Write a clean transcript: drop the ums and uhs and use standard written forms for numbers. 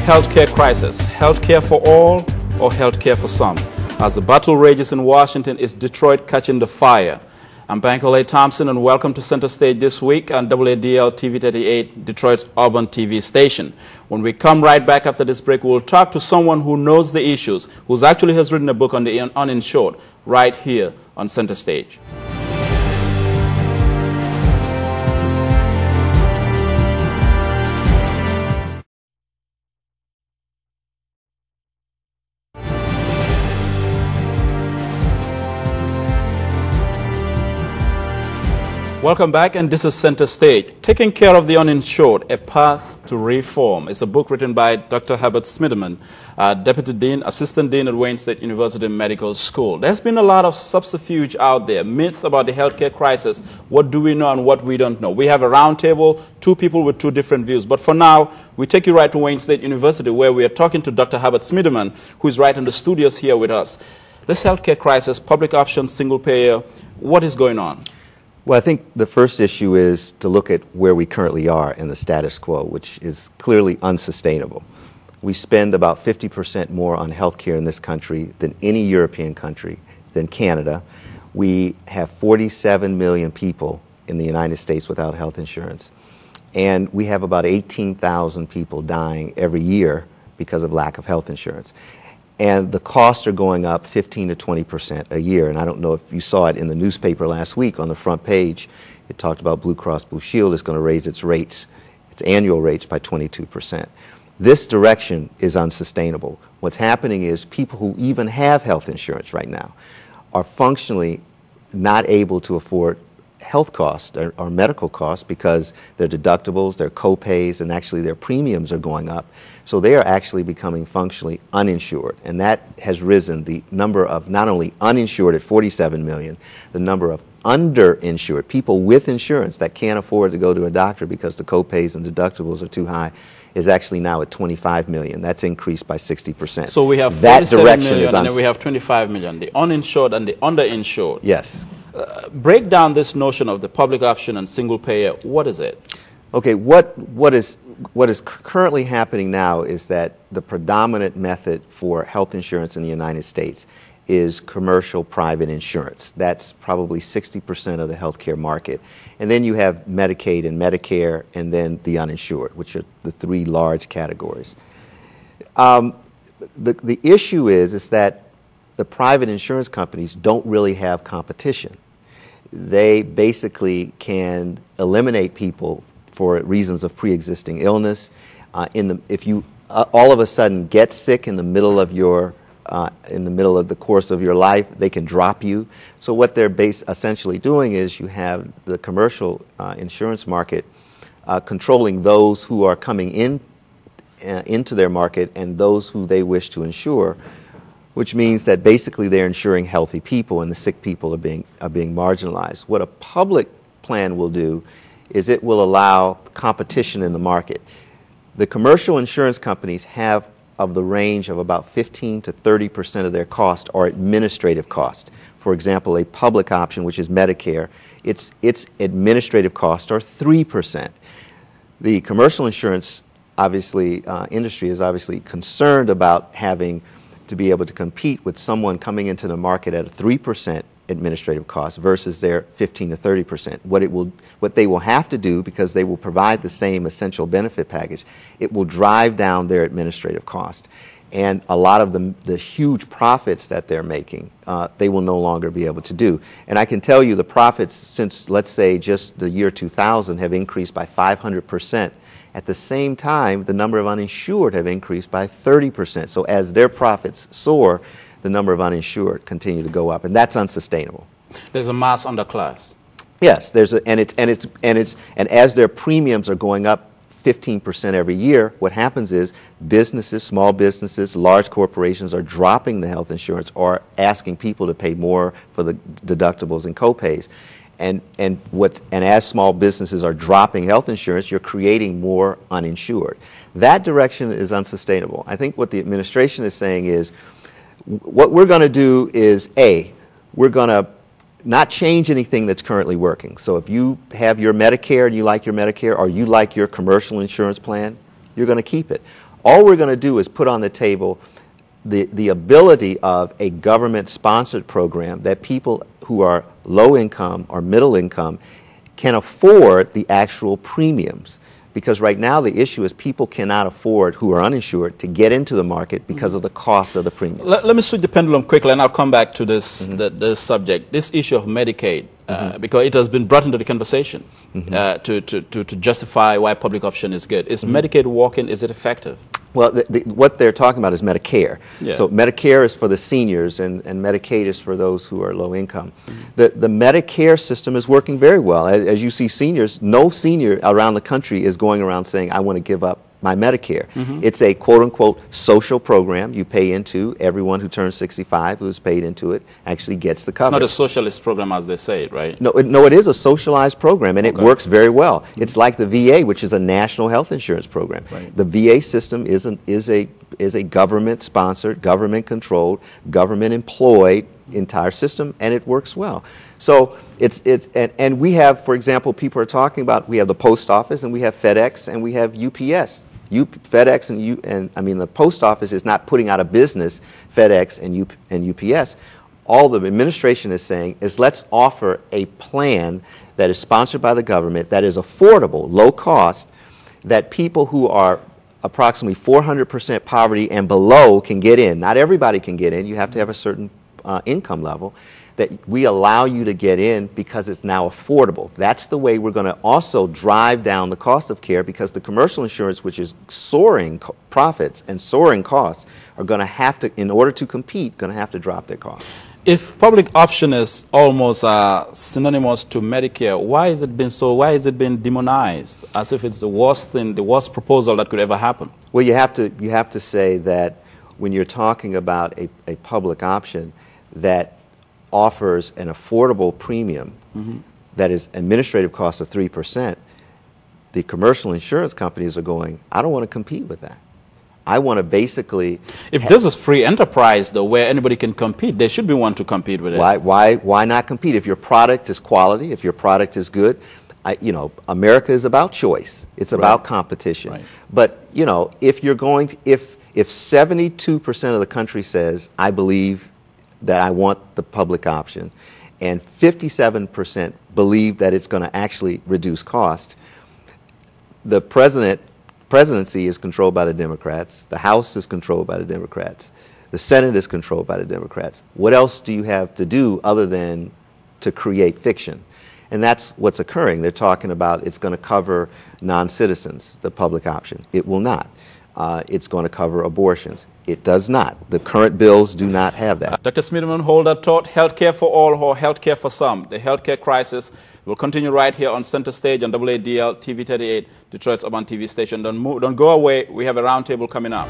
healthcare crisis, healthcare for all or healthcare for some. As the battle rages in Washington, is Detroit catching the fire? I'm Bankole Thompson, and welcome to Center Stage this week on WADL TV 38, Detroit's urban TV station. When we come right back after this break, we'll talk to someone who knows the issues, who actually has written a book on the uninsured, right here on Center Stage. Welcome back, and this is Center Stage. Taking Care of the Uninsured, A Path to Reform. It's a book written by Dr. Herbert Smiderman, Deputy Dean, Assistant Dean at Wayne State University Medical School. There's been a lot of subterfuge out there, myths about the healthcare crisis. What do we know and what we don't know? We have a round table, two people with two different views. But for now, we take you right to Wayne State University, where we are talking to Dr. Herbert Smiderman, who is right in the studios here with us. This healthcare crisis, public option, single payer, what is going on? Well, I think the first issue is to look at where we currently are in the status quo, which is clearly unsustainable. We spend about 50% more on health care in this country than any European country, than Canada. We have 47 million people in the United States without health insurance. And we have about 18,000 people dying every year because of lack of health insurance. And the costs are going up 15 to 20% a year. And I don't know if you saw it in the newspaper last week on the front page. It talked about Blue Cross Blue Shield is going to raise its rates, its annual rates, by 22%. This direction is unsustainable. What's happening is people who even have health insurance right now are functionally not able to afford health costs or medical costs because their deductibles, their co-pays, and actually their premiums are going up. So they are actually becoming functionally uninsured, and that has risen the number of not only uninsured at 47 million, the number of underinsured, people with insurance that can't afford to go to a doctor because the co-pays and deductibles are too high, is actually now at 25 million. That's increased by 60%. So we have 47 million and then we have 25 million, the uninsured and the underinsured. Yes. Break down this notion of the public option and single payer. What is it? Okay, what is currently happening now is that the predominant method for health insurance in the United States is commercial private insurance. That's probably 60% of the healthcare market. And then you have Medicaid and Medicare, and then the uninsured, which are the three large categories. The issue is that the private insurance companies don't really have competition. They basically can eliminate people for reasons of pre-existing illness. If you all of a sudden get sick in the middle of the course of your life, they can drop you. So what they're essentially doing is you have the commercial insurance market controlling those who are coming into their market and those who they wish to insure, which means that basically they're insuring healthy people and the sick people are being marginalized. What a public plan will do is it will allow competition in the market. The commercial insurance companies have of the range of about 15 to 30% of their cost are administrative cost. For example, a public option, which is Medicare, its administrative costs are 3%. The commercial insurance industry is obviously concerned about having to be able to compete with someone coming into the market at a 3% administrative cost versus their 15 to 30%. What they will have to do, because they will provide the same essential benefit package, it will drive down their administrative cost. And a lot of the huge profits that they're making, they will no longer be able to do. And I can tell you the profits since, let's say, just the year 2000 have increased by 500%. At the same time, the number of uninsured have increased by 30%. So as their profits soar, the number of uninsured continue to go up, and that's unsustainable. There's a mass underclass. Yes, and as their premiums are going up 15% every year, what happens is businesses, small businesses, large corporations are dropping the health insurance or asking people to pay more for the deductibles and co-pays. And as small businesses are dropping health insurance, you're creating more uninsured. That direction is unsustainable. I think what the administration is saying is, what we're going to do is, we're going to not change anything that's currently working. So if you have your Medicare and you like your Medicare, or you like your commercial insurance plan, you're going to keep it. All we're going to do is put on the table the ability of a government-sponsored program that people who are low income or middle income can afford the actual premiums. Because right now the issue is people cannot afford, who are uninsured, to get into the market because of the cost of the premiums. Let me switch the pendulum quickly, and I'll come back to this, this subject, this issue of Medicaid, because it has been brought into the conversation to justify why public option is good. Is Medicaid working? Is it effective? Well, what they're talking about is Medicare. Yeah. So Medicare is for the seniors, and Medicaid is for those who are low income. The Medicare system is working very well. As you see, seniors, no senior around the country is going around saying, I want to give up my Medicare. It's a quote-unquote social program you pay into. Everyone who turns 65 who's paid into it actually gets the coverage. It's not a socialist program as they say it, right? No, it is a socialized program, and it works very well. It's like the VA, which is a national health insurance program. Right. The VA system is a government-sponsored, government-controlled, government-employed entire system, and it works well. So and we have, for example, people are talking about, we have the post office, and we have FedEx, and we have UPS. FedEx and the post office is not putting out of business FedEx and UPS. All the administration is saying is, let's offer a plan that is sponsored by the government, that is affordable, low cost, that people who are approximately 400% poverty and below can get in. Not everybody can get in. You have to have a certain income level, that we allow you to get in because it's now affordable. That's the way we're going to also drive down the cost of care, because the commercial insurance, which is soaring profits and soaring costs, are going to have to, in order to compete, going to have to drop their costs. If public option is almost synonymous to Medicare, why has it been so? Why has it been demonized, as if it's the worst thing, the worst proposal that could ever happen? Well, you have to say that when you're talking about a public option that offers an affordable premium that is administrative cost of 3%, the commercial insurance companies are going, I don't want to compete with that. I want to basically... If this is free enterprise, though, where anybody can compete, there should be one to compete with it. Why not compete? If your product is quality, if your product is good, America is about choice. It's about competition. Right. But, if you're going to, if 72% of the country says, I believe that I want the public option, and 57% believe that it's going to actually reduce cost, the presidency is controlled by the Democrats, the House is controlled by the Democrats, the Senate is controlled by the Democrats. What else do you have to do other than to create fiction? And that's what's occurring. They're talking about it's going to cover non-citizens, the public option. It will not. It's going to cover abortions. It does not. The current bills do not have that. Dr. Smiderman, hold that thought. Healthcare for all or healthcare for some. The healthcare crisis will continue right here on Center Stage on AADL TV 38, Detroit's urban TV station. Don't go away. We have a roundtable coming up.